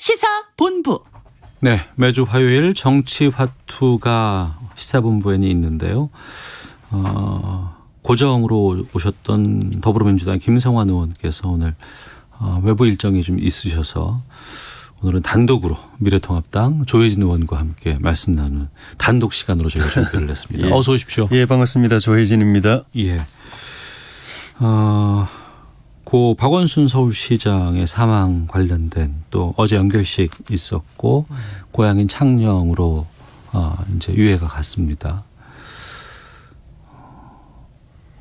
시사본부. 네, 매주 화요일 정치화투가 시사본부에는 있는데요. 고정으로 오셨던 더불어민주당 김성환 의원께서 오늘 외부 일정이 좀 있으셔서 오늘은 단독으로 미래통합당 조혜진 의원과 함께 말씀 나누는 단독 시간으로 저희가 준비를 했습니다. 예. 어서 오십시오. 예, 반갑습니다. 조혜진입니다. 예. 고 박원순 서울시장의 사망 관련된 또 어제 연결식 있었고 고향인 창녕으로 이제 유해가 갔습니다.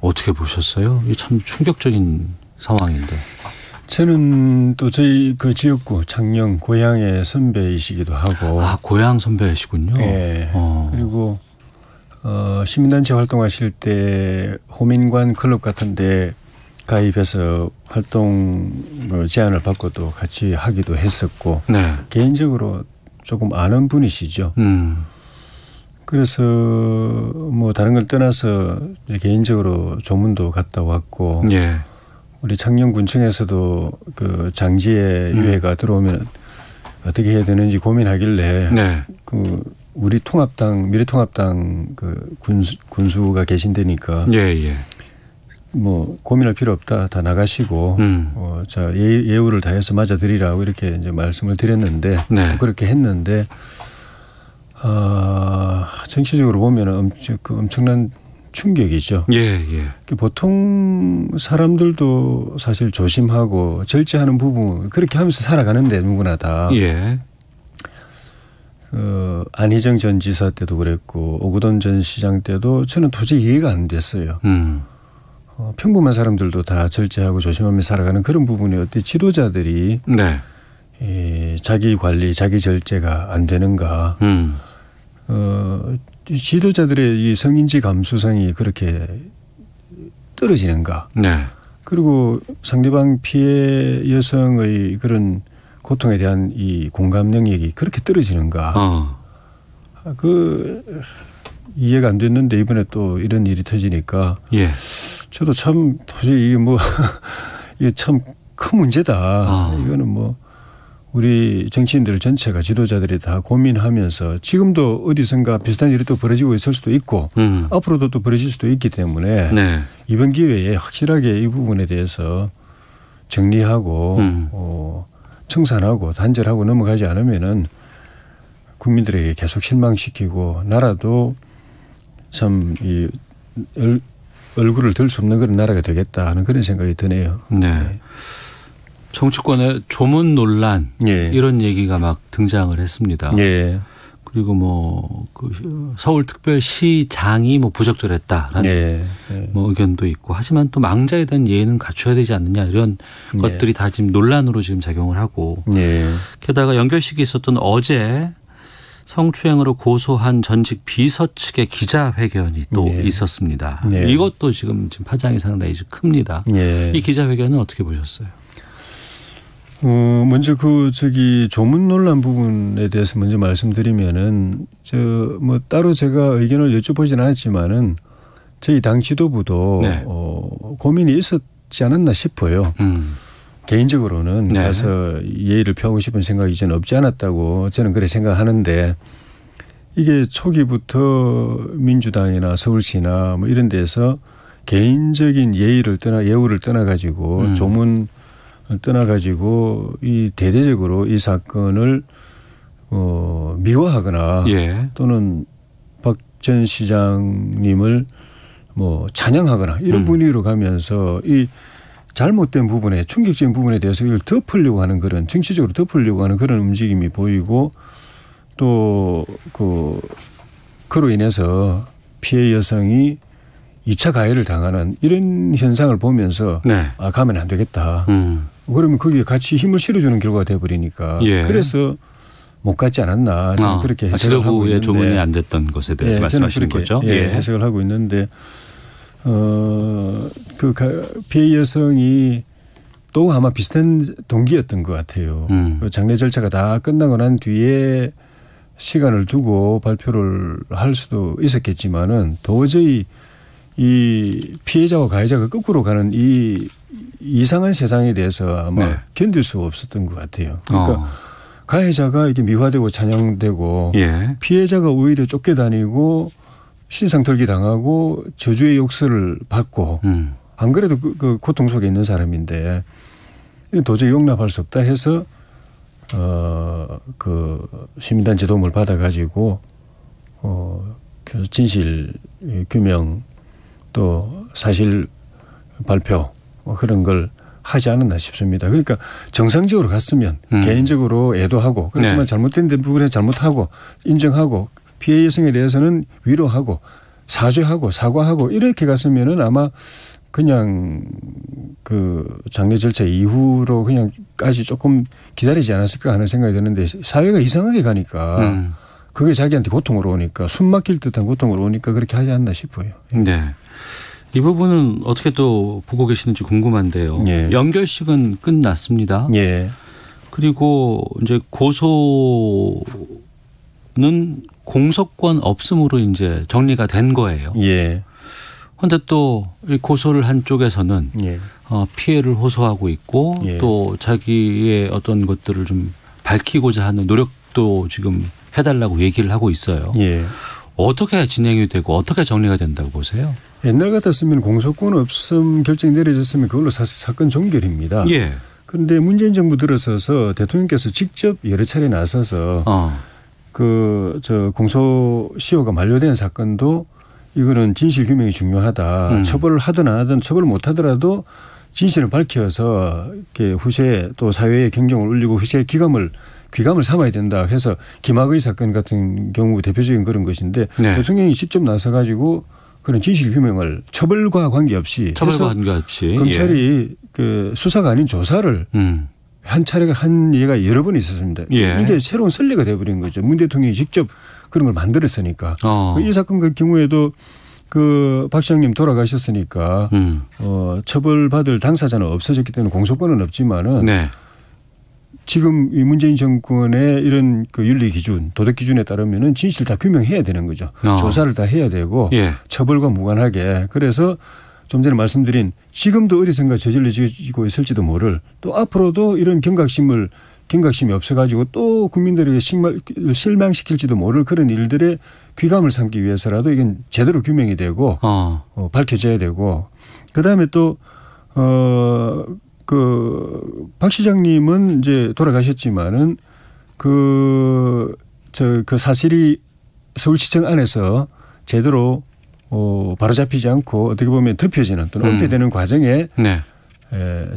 어떻게 보셨어요? 이게 참 충격적인 상황인데. 저는 또 저희 그 지역구 창녕 고향의 선배이시기도 하고. 고향 선배이시군요. 예. 그리고 시민단체 활동하실 때 호민관 클럽 같은데 가입해서 활동 제안을 받고도 같이 하기도 했었고. 네. 개인적으로 조금 아는 분이시죠. 그래서 뭐 다른 걸 떠나서 개인적으로 조문도 갔다 왔고. 예. 우리 창녕군청에서도 그 장지에 유해가 들어오면 어떻게 해야 되는지 고민하길래. 네. 그 우리 통합당 미래통합당 그 군수가 계신 데니까. 예. 뭐 고민할 필요 없다. 다 나가시고 자 예우를 다해서 맞아드리라고 이렇게 이제 말씀을 드렸는데. 네. 그렇게 했는데 정치적으로 보면 엄청난 충격이죠. 예. 보통 사람들도 사실 조심하고 절제하는 부분 그렇게 하면서 살아가는데 누구나 다. 예. 안희정 전 지사 때도 그랬고 오거돈 전 시장 때도 저는 도저히 이해가 안 됐어요. 평범한 사람들도 다 절제하고 조심하며 살아가는 그런 부분이 어떻게 지도자들이 네. 자기 관리, 자기 절제가 안 되는가. 지도자들의 이 성인지 감수성이 그렇게 떨어지는가. 네. 그리고 상대방 피해 여성의 그런 고통에 대한 이 공감 능력이 그렇게 떨어지는가. 이해가 안 됐는데 이번에 또 이런 일이 터지니까. 예. 저도 참 도저히 이게 참 큰 문제다. 이거는 뭐 우리 정치인들 전체가 지도자들이 다 고민하면서 지금도 어디선가 비슷한 일이 또 벌어지고 있을 수도 있고 앞으로도 또 벌어질 수도 있기 때문에 네. 이번 기회에 확실하게 이 부분에 대해서 정리하고 청산하고 단절하고 넘어가지 않으면은 국민들에게 계속 실망시키고 나라도 참 이 얼굴을 들 수 없는 그런 나라가 되겠다 하는 그런 생각이 드네요. 네. 정치권의 조문 논란 이런 얘기가 막 등장을 했습니다. 예. 그리고 뭐 그 서울특별시장이 뭐 부적절했다라는 뭐 의견도 있고 하지만 또 망자에 대한 예의는 갖춰야 되지 않느냐 이런 것들이 다 지금 논란으로 지금 작용을 하고 게다가 연결식이 있었던 어제 성추행으로 고소한 전직 비서 측의 기자회견이 또 있었습니다. 이것도 지금 파장이 상당히 큽니다. 이 기자회견은 어떻게 보셨어요? 먼저 조문 논란 부분에 대해서 먼저 말씀드리면은 뭐 따로 제가 의견을 여쭤보진 않았지만은 저희 당 지도부도 고민이 있었지 않았나 싶어요. 개인적으로는 가서 예의를 표하고 싶은 생각이 저는 없지 않았다고 저는 그렇게 생각하는데 이게 초기부터 민주당이나 서울시나 뭐 이런 데서 개인적인 예우를 떠나가지고 조문을 떠나가지고 이 대대적으로 이 사건을 미화하거나 또는 박 전 시장님을 뭐 찬양하거나 이런 분위기로 가면서 이 잘못된 부분에 충격적인 부분에 대해서 이걸 덮으려고 하는 그런 정치적으로 덮으려고 하는 그런 움직임이 보이고 또 그로 인해서 피해 여성이 2차 가해를 당하는 이런 현상을 보면서 가면 안 되겠다. 그러면 거기에 같이 힘을 실어주는 결과가 돼버리니까 그래서 못 갔지 않았나 저는 그렇게 해석을 하고 있는데. 지도부의 조문이 안 됐던 것에 대해서 말씀하시는 거죠? 해석을 하고 있는데 피해 여성이 또 아마 비슷한 동기였던 것 같아요. 장례 절차가 다 끝나고 난 뒤에 시간을 두고 발표를 할 수도 있었겠지만은 도저히 이 피해자와 가해자가 거꾸로 가는 이 이상한 세상에 대해서 아마 견딜 수 없었던 것 같아요. 그러니까 가해자가 이게 미화되고 찬양되고 예. 피해자가 오히려 쫓겨다니고 신상 털기 당하고 저주의 욕설을 받고 안 그래도 그 고통 속에 있는 사람인데 도저히 용납할 수 없다 해서 그 시민단체 도움을 받아가지고 그 진실 규명 또 사실 발표 그런 걸 하지 않았나 싶습니다. 그러니까 정상적으로 갔으면 개인적으로 애도하고 그렇지만 네. 잘못된 부분에 잘못하고 인정하고 피해 여성에 대해서는 위로하고 사죄하고 사과하고 이렇게 갔으면은 아마 그냥 그 장례 절차 이후로 그냥까지 조금 기다리지 않았을까 하는 생각이 드는데 사회가 이상하게 가니까 그게 자기한테 고통으로 오니까 숨 막힐 듯한 고통으로 오니까 그렇게 하지 않나 싶어요. 네. 이 부분은 어떻게 또 보고 계시는지 궁금한데요. 예. 연결식은 끝났습니다. 예. 그리고 이제 고소는 공소권 없음으로 이제 정리가 된 거예요. 예. 그런데 또 고소를 한 쪽에서는 예. 피해를 호소하고 있고 예. 또 자기의 어떤 것들을 좀 밝히고자 하는 노력도 지금 해달라고 얘기를 하고 있어요. 예. 어떻게 진행이 되고 어떻게 정리가 된다고 보세요? 옛날 같았으면 공소권 없음 결정이 내려졌으면 그걸로 사실 사건 종결입니다. 예. 그런데 문재인 정부 들어서서 대통령께서 직접 여러 차례 나서서 저 공소시효가 만료된 사건도 이거는 진실 규명이 중요하다. 처벌을 하든 안 하든 처벌을 못 하더라도 진실을 밝혀서 이렇게 후세에 또 사회에 경종을 울리고 후세에 귀감을 삼아야 된다 해서 김학의 사건 같은 경우 대표적인 그런 것인데 네. 대통령이 직접 나서 가지고 그런 진실 규명을 처벌과 관계없이 검찰이 예. 그 수사가 아닌 조사를 한 차례가 한 예가 여러 번 있었습니다. 예. 이게 새로운 선례가 돼버린 거죠. 문 대통령이 직접 그런 걸 만들었으니까. 이 사건 그 경우에도 그 박 시장님 돌아가셨으니까 처벌받을 당사자는 없어졌기 때문에 공소권은 없지만은 네. 지금 이 문재인 정권의 이런 그 윤리 기준, 도덕 기준에 따르면은 진실 다 규명해야 되는 거죠. 조사를 다 해야 되고 예. 처벌과 무관하게. 그래서 좀 전에 말씀드린 지금도 어디선가 저질러지고 있을지도 모를 또 앞으로도 이런 경각심이 없어가지고 또 국민들에게 실망시킬지도 모를 그런 일들에 귀감을 삼기 위해서라도 이건 제대로 규명이 되고 밝혀져야 되고 그다음에 또 박 시장님은 이제 돌아가셨지만은 그 사실이 서울시청 안에서 제대로 바로잡히지 않고 어떻게 보면 덮여지는 또는 은폐되는 과정에 네.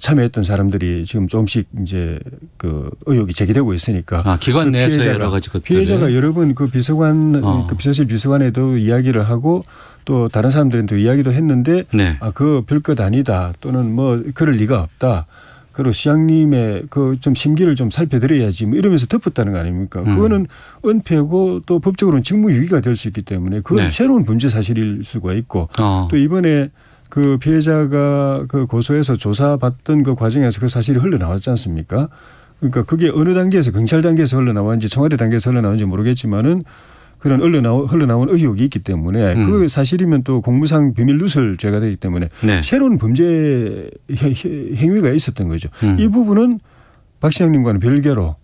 참여했던 사람들이 지금 조금씩 이제 그 의혹이 제기되고 있으니까. 기관 내에서 여러 가지 것들. 피해자가 여러 번 그 비서관, 그 비서실 비서관에도 이야기를 하고 또 다른 사람들한테 이야기도 했는데 네. 그거 별것 아니다 또는 뭐 그럴 리가 없다. 그리고 시장님의 그 좀 심기를 좀 살펴드려야지 뭐 이러면서 덮었다는 거 아닙니까? 그거는 은폐고 또 법적으로는 직무유기가 될 수 있기 때문에 그건 네. 새로운 범죄 사실일 수가 있고 또 이번에 그 피해자가 그 고소해서 조사받던 그 과정에서 그 사실이 흘러나왔지 않습니까? 그러니까 그게 어느 단계에서 경찰 단계에서 흘러나왔는지 청와대 단계에서 흘러나왔는지 모르겠지만은 그런 흘러나온 의혹이 있기 때문에 그 사실이면 또 공무상 비밀 누설 죄가 되기 때문에 네. 새로운 범죄 행위가 있었던 거죠. 이 부분은 박 시장님과는 별개로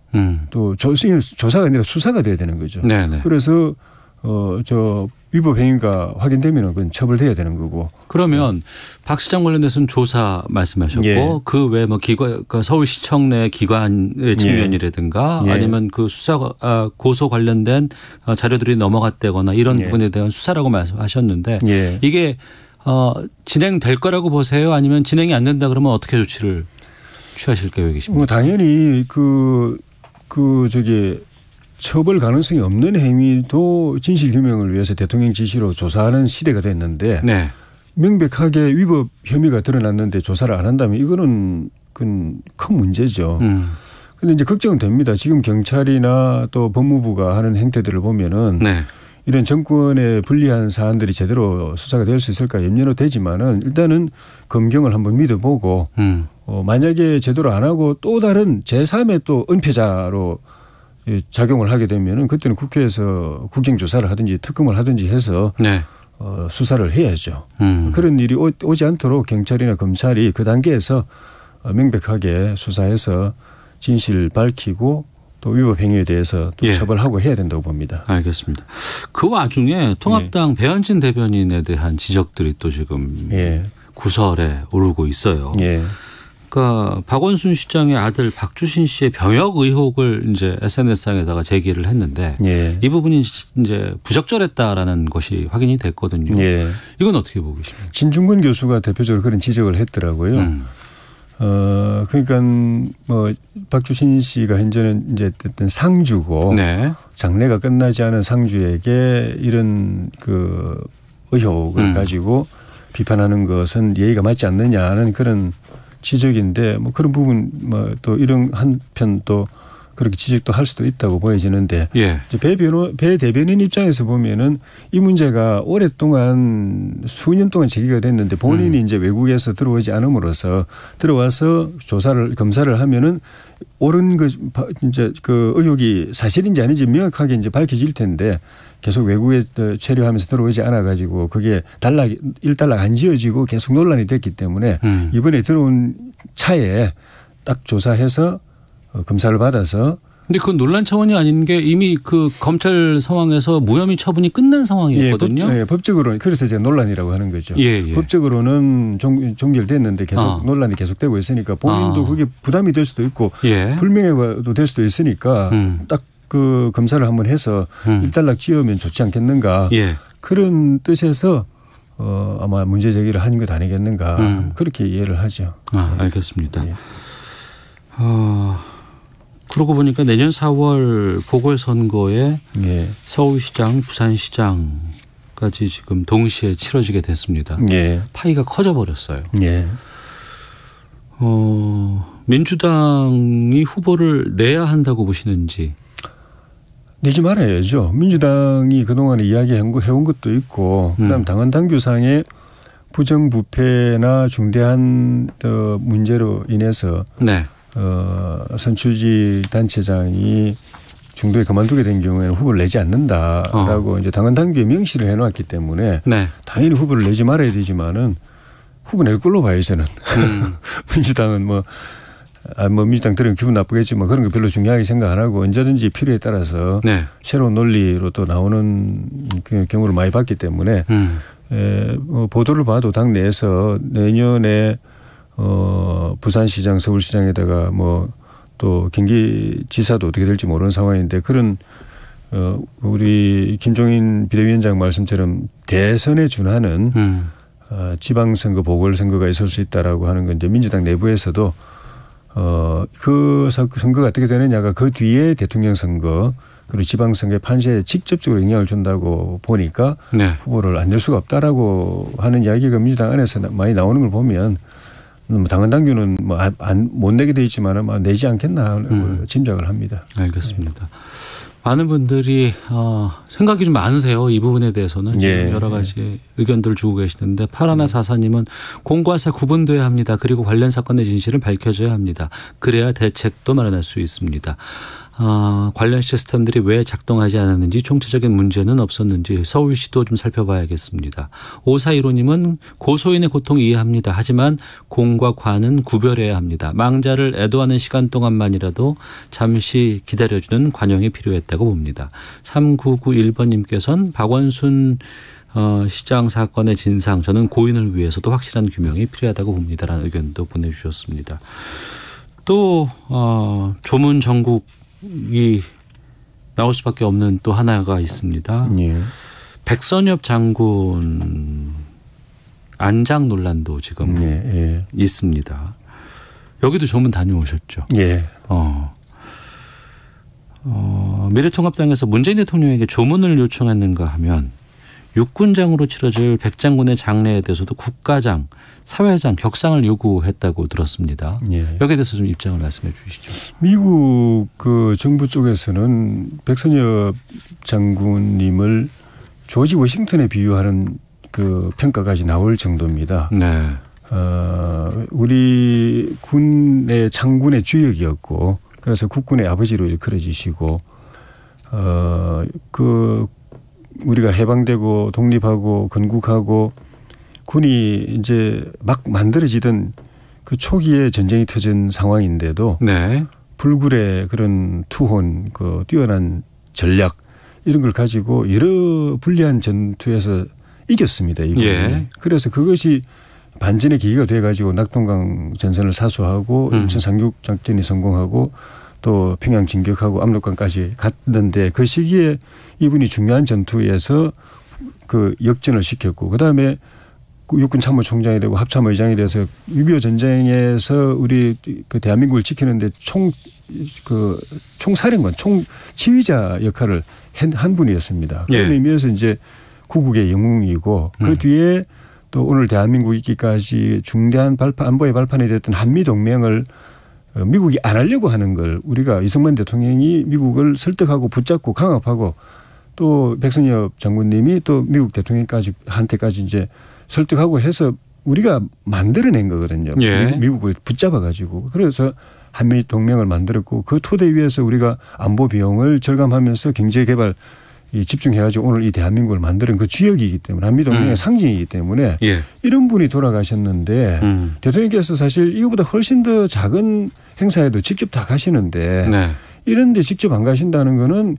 또 조사가 아니라 수사가 돼야 되는 거죠. 네네. 그래서 위법 행위가 확인되면 그건 처벌돼야 되는 거고. 그러면 박 시장 관련해서는 조사 말씀하셨고 예. 그 외 뭐 그 서울시청 내 기관의 측면이라든가 예. 아니면 그 고소 관련된 자료들이 넘어갔다거나 이런 예. 부분에 대한 수사라고 말씀하셨는데 예. 이게 진행될 거라고 보세요? 아니면 진행이 안 된다 그러면 어떻게 조치를 취하실 계획이십니까? 당연히 처벌 가능성이 없는 행위도 진실 규명을 위해서 대통령 지시로 조사하는 시대가 됐는데 네. 명백하게 위법 혐의가 드러났는데 조사를 안 한다면 이거는 큰 문제죠. 그런데 이제 걱정은 됩니다. 지금 경찰이나 또 법무부가 하는 행태들을 보면은 네. 이런 정권에 불리한 사안들이 제대로 수사가 될 수 있을까 염려는 되지만은 일단은 검경을 한번 믿어보고 만약에 제대로 안 하고 또 다른 제3의 또 은폐자로 작용을 하게 되면은 그때는 국회에서 국정조사를 하든지 특검을 하든지 해서 네. 수사를 해야죠. 그런 일이 오지 않도록 경찰이나 검찰이 그 단계에서 명백하게 수사해서 진실 밝히고 또 위법 행위에 대해서 또 처벌하고 해야 된다고 봅니다. 알겠습니다. 그 와중에 통합당 배현진 대변인에 대한 지적들이 또 지금 구설에 오르고 있어요. 그러니까 박원순 시장의 아들 박주신 씨의 병역 의혹을 이제 SNS상에다가 제기를 했는데 이 부분이 이제 부적절했다라는 것이 확인이 됐거든요. 이건 어떻게 보고 계십니까? 진중권 교수가 대표적으로 그런 지적을 했더라고요. 그러니까 뭐 박주신 씨가 현재는 이제 어떤 상주고 장례가 끝나지 않은 상주에게 이런 그 의혹을 가지고 비판하는 것은 예의가 맞지 않느냐는 그런 지적인데 뭐 그런 부분 뭐 또 이런 한편 또 그렇게 지적도 할 수도 있다고 보여지는데 이제 배 대변인 입장에서 보면은 이 문제가 오랫동안 수년 동안 제기가 됐는데 본인이 이제 외국에서 들어오지 않음으로써 들어와서 검사를 하면은 옳은 이제 그 의혹이 사실인지 아닌지 명확하게 이제 밝혀질 텐데 계속 외국에 체류하면서 들어오지 않아 가지고 그게 일단락 안 지어지고 계속 논란이 됐기 때문에 이번에 들어온 차에 딱 조사해서 검사를 받아서. 근데 그건 논란 차원이 아닌 게 이미 그 검찰 상황에서 무혐의 처분이 끝난 상황이었거든요. 법적으로 그래서 제가 논란이라고 하는 거죠. 법적으로는 종결됐는데 계속 논란이 계속되고 있으니까 본인도 그게 부담이 될 수도 있고 불명예가 될 수도 있으니까 딱 그 검사를 한번 해서 일단락 지으면 좋지 않겠는가 그런 뜻에서 아마 문제 제기를 한 것 아니겠는가 그렇게 이해를 하죠. 알겠습니다. 그러고 보니까 내년 4월 보궐선거에 서울시장, 부산시장까지 지금 동시에 치러지게 됐습니다. 파이가 커져버렸어요. 민주당이 후보를 내야 한다고 보시는지. 내지 말아야죠. 민주당이 그동안에 이야기해온 것도 있고 그다음 당헌 당규상의 부정부패나 중대한 문제로 인해서 선출직 단체장이 중도에 그만두게 된 경우에는 후보를 내지 않는다라고 이제 당헌 당규에 명시를 해놓았기 때문에 당연히 후보를 내지 말아야 되지만은 후보 낼 걸로 봐요 저는. 민주당은 민주당 들으면 기분 나쁘겠지만 그런 거 별로 중요하게 생각 안 하고 언제든지 필요에 따라서 새로운 논리로 또 나오는 경우를 많이 봤기 때문에 보도를 봐도 당 내에서 내년에 부산시장, 서울시장에다가 또 경기지사도 어떻게 될지 모르는 상황인데 그런 우리 김종인 비대위원장 말씀처럼 대선에 준하는 지방선거, 보궐선거가 있을 수 있다라고 하는 건 이제 민주당 내부에서도 그 선거가 어떻게 되느냐가 그 뒤에 대통령 선거 그리고 지방선거의 판세에 직접적으로 영향을 준다고 보니까 후보를 안 낼 수가 없다라고 하는 이야기가 민주당 안에서 많이 나오는 걸 보면 당헌 당규는 못 내게 돼 있지만 내지 않겠나 짐작을 합니다. 알겠습니다. 많은 분들이 생각이 좀 많으세요. 이 부분에 대해서는 여러 가지 의견들을 주고 계시는데 파라나 사사님은 공과 사 구분돼야 합니다. 그리고 관련 사건의 진실을 밝혀줘야 합니다. 그래야 대책도 마련할 수 있습니다. 관련 시스템들이 왜 작동하지 않았는지 총체적인 문제는 없었는지 서울시도 좀 살펴봐야겠습니다. 5415님은 고소인의 고통 이해합니다. 하지만 공과 과는 구별해야 합니다. 망자를 애도하는 시간 동안만이라도 잠시 기다려주는 관용이 필요했다고 봅니다. 3991번님께서는 박원순 시장 사건의 진상 저는 고인을 위해서도 확실한 규명이 필요하다고 봅니다라는 의견도 보내주셨습니다. 또 조문 정국이 나올 수밖에 없는 또 하나가 있습니다. 백선엽 장군 안장 논란도 지금 있습니다. 여기도 조문 다녀오셨죠? 미래통합당에서 문재인 대통령에게 조문을 요청했는가 하면 육군장으로 치러질 백장군의 장례에 대해서도 국가장, 사회장, 격상을 요구했다고 들었습니다. 여기에 대해서 좀 입장을 말씀해 주시죠. 미국 그 정부 쪽에서는 백선엽 장군님을 조지 워싱턴에 비유하는 그 평가까지 나올 정도입니다. 우리 군의 장군의 주역이었고 그래서 국군의 아버지로 일컬어지시고 우리가 해방되고 독립하고 건국하고 군이 이제 막 만들어지던 그 초기에 전쟁이 터진 상황인데도 불굴의 그런 투혼, 그 뛰어난 전략 이런 걸 가지고 여러 불리한 전투에서 이겼습니다. 이분이. 예. 그래서 그것이 반전의 계기가 돼가지고 낙동강 전선을 사수하고 인천 상륙 작전이 성공하고 또 평양 진격하고 압록강까지 갔는데 그 시기에 이분이 중요한 전투에서 그 역전을 시켰고 그다음에 육군 참모총장이 되고 합참의장이 돼서 6.25 전쟁에서 우리 그 대한민국을 지키는데 총사령관, 총지휘자 역할을 한 분이었습니다. 그런 의미에서 이제 구국의 영웅이고 그 뒤에 또 오늘 대한민국 있기까지 중대한 안보의 발판이 됐던 한미동맹을 미국이 안 하려고 하는 걸 우리가 이승만 대통령이 미국을 설득하고 붙잡고 강압하고 또 백선엽 장군님이 또 미국 대통령까지 한테까지 이제 설득하고 해서 우리가 만들어낸 거거든요. 예. 미국을 붙잡아 가지고. 그래서 한미 동맹을 만들었고 그 토대 위에서 우리가 안보 비용을 절감하면서 경제 개발 집중해가지고 오늘 이 대한민국을 만드는 그 주역이기 때문에 한미 동맹의 상징이기 때문에 예. 이런 분이 돌아가셨는데 대통령께서 사실 이거보다 훨씬 더 작은 행사에도 직접 다 가시는데 네. 이런 데 직접 안 가신다는 거는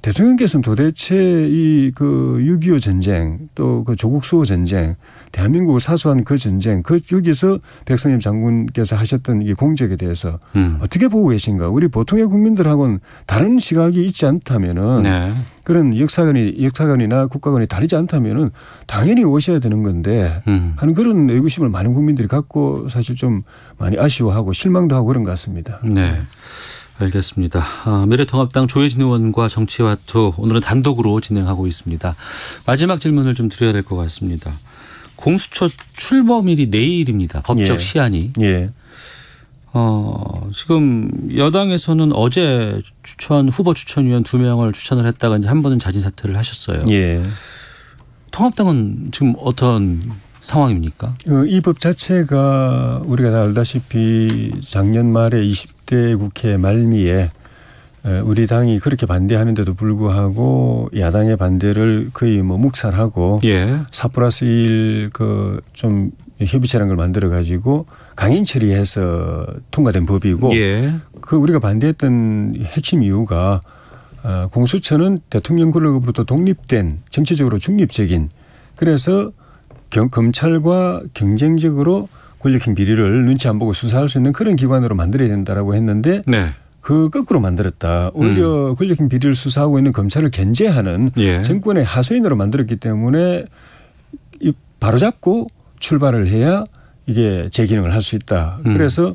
대통령께서는 도대체 이 그 6.25 전쟁 또 그 조국 수호 전쟁 대한민국을 사수한 그 전쟁 여기서 백선엽 장군께서 하셨던 이 공적에 대해서 어떻게 보고 계신가. 우리 보통의 국민들하고는 다른 시각이 있지 않다면은 네. 그런 역사관이나 국가관이 다르지 않다면은 당연히 오셔야 되는 건데 하는 그런 의구심을 많은 국민들이 갖고 사실 좀 많이 아쉬워하고 실망도 하고 그런 것 같습니다. 네. 알겠습니다. 미래통합당 조혜진 의원과 정치와투 오늘은 단독으로 진행하고 있습니다. 마지막 질문을 좀 드려야 될 것 같습니다. 공수처 출범일이 내일입니다. 법적 시한이. 예. 지금 여당에서는 어제 후보 추천위원 2명을 추천을 했다가 이제 한 번은 자진 사퇴를 하셨어요. 예. 통합당은 지금 어떤 상황입니까? 이 법 자체가 우리가 다 알다시피 작년 말에 20대 국회 말미에 우리 당이 그렇게 반대하는데도 불구하고 야당의 반대를 거의 뭐 묵살하고 예. 4+1 그 좀 협의체라는 걸 만들어 가지고 강행 처리해서 통과된 법이고 예. 그 우리가 반대했던 핵심 이유가 공수처는 대통령 권력으로부터 독립된 정치적으로 중립적인 그래서 검찰과 경쟁적으로 권력형 비리를 눈치 안 보고 수사할 수 있는 그런 기관으로 만들어야 된다라고 했는데 네. 그 거꾸로 만들었다. 오히려 권력형 비리를 수사하고 있는 검찰을 견제하는 예. 정권의 하수인으로 만들었기 때문에 바로잡고 출발을 해야 이게 재기능을 할 수 있다. 그래서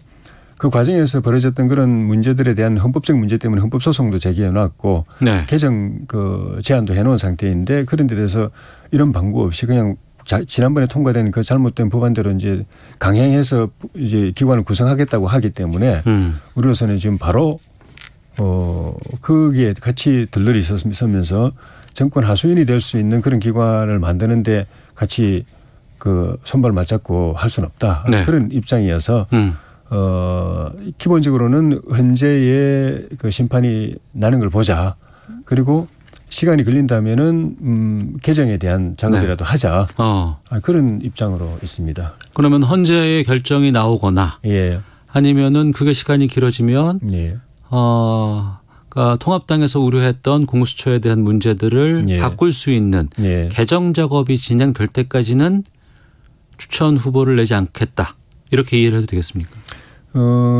그 과정에서 벌어졌던 그런 문제들에 대한 헌법적 문제 때문에 헌법소송도 제기해 놨고 네. 개정 그 제안도 해놓은 상태인데 그런 데 대해서 이런 방구 없이 그냥 지난번에 통과된 그 잘못된 법안대로 이제 강행해서 이제 기관을 구성하겠다고 하기 때문에 우리로서는 지금 바로 거기에 같이 들러리 서면서 정권 하수인이 될 수 있는 그런 기관을 만드는데 같이 그 손발 맞잡고 할 수는 없다. 네. 그런 입장이어서 기본적으로는 현재의 그 심판이 나는 걸 보자. 그리고 시간이 걸린다면은 개정에 대한 작업이라도 네. 하자. 그런 입장으로 있습니다. 그러면 헌재의 결정이 나오거나 예. 아니면은 그게 시간이 길어지면 예. 그러니까 통합당에서 우려했던 공수처에 대한 문제들을 예. 바꿀 수 있는 예. 개정 작업이 진행될 때까지는 추천 후보를 내지 않겠다. 이렇게 이해를 해도 되겠습니까?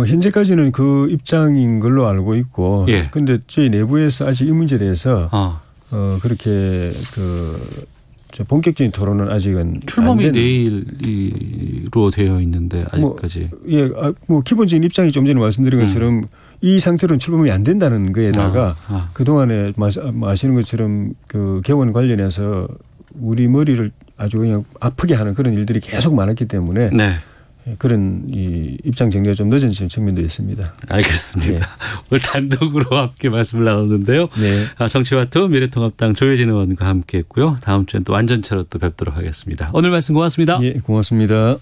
현재까지는 그 입장인 걸로 알고 있고, 그런데 예. 저희 내부에서 아직 이 문제에 대해서 그렇게 본격적인 토론은 아직은 출범이 내일로 되어 있는데 아직까지. 뭐 기본적인 입장이 좀 전에 말씀드린 것처럼 이 상태로는 출범이 안 된다는 거에다가 그 동안에 아시는 것처럼 그 개원 관련해서 우리 머리를 아주 그냥 아프게 하는 그런 일들이 계속 많았기 때문에. 네. 그런 이 입장 정리가 좀 늦은 측면도 있습니다. 알겠습니다. 네. 오늘 단독으로 함께 말씀을 나눴는데요. 네. 정치와투 미래통합당 조혜진 의원과 함께했고요. 다음 주엔 또 완전체로 또 뵙도록 하겠습니다. 오늘 말씀 고맙습니다. 예, 고맙습니다.